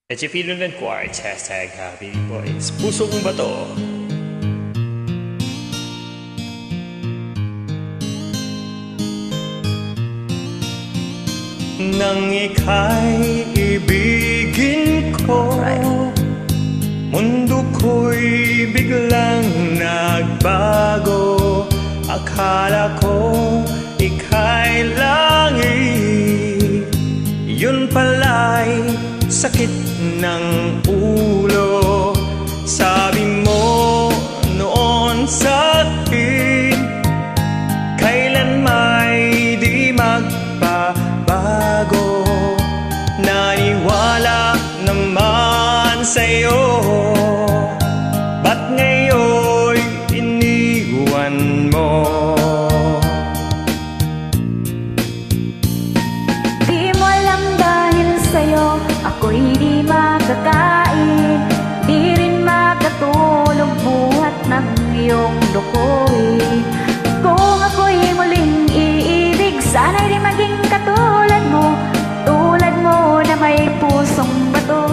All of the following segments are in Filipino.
Echipilun Quartz, hashtag Happy Boys. Puso kong bato. Nang ika'y ibigin ko, mundo ko'y biglang nagbago. Akala ko ika'y langit, yun pala'y sakit ng ulo. Sabi mo noon sa'kin, kailan may di magbabago. Naniwala naman sa'yo, ba't ngayon'y iniwan mo? Di mo alam dahil sa'yo ako'y di makakain, di rin makatulog buhat ng iyong lukoy. Kung ako'y muling iibig, sana'y di maging katulad mo, tulad mo na may pusong bato.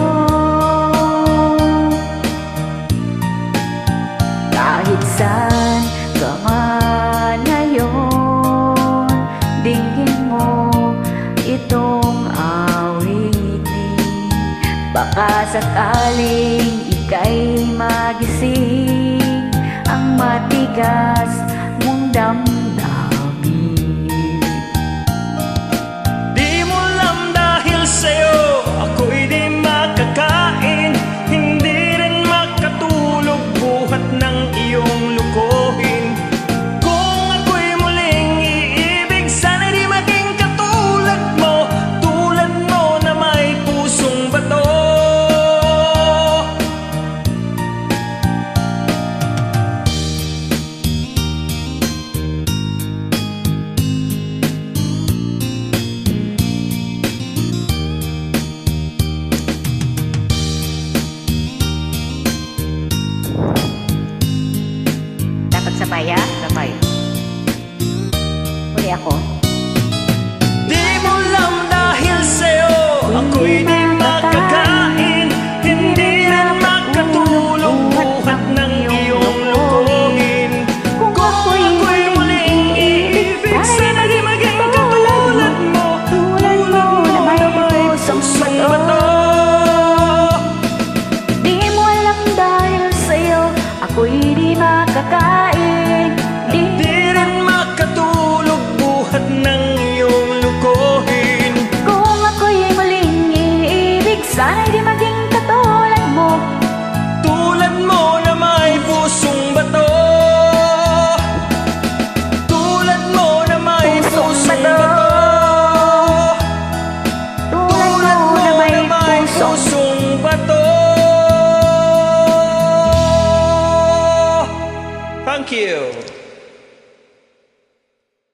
Kahit saan ka man ngayon, dinggin mo itong baka sakaling ika'y magising ang matigas mong damdamin. Di mo alam dahil sa'yo ako'y di makakain, hindi rin makatulog buhat ng iyong lukohin. Kung ako'y muling iibig, sana di maging katulad mo, tulad mo na may pusong bato. Sabay ha? Sabay. Huli ako. Di mo alam dahil sa'yo ako'y di makakain, hindi rin makatulog buhat ng iyong lukohin. Kung ako'y muling iibig, sana di maging katulad mo, tulad mo na may pusong bato. Di mo alam dahil sa'yo ako'y di makakain, sana'y di maging katulad mo, tulad mo na may pusong bato, tulad mo na may pusong bato, tulad mo na may pusong bato. Thank you.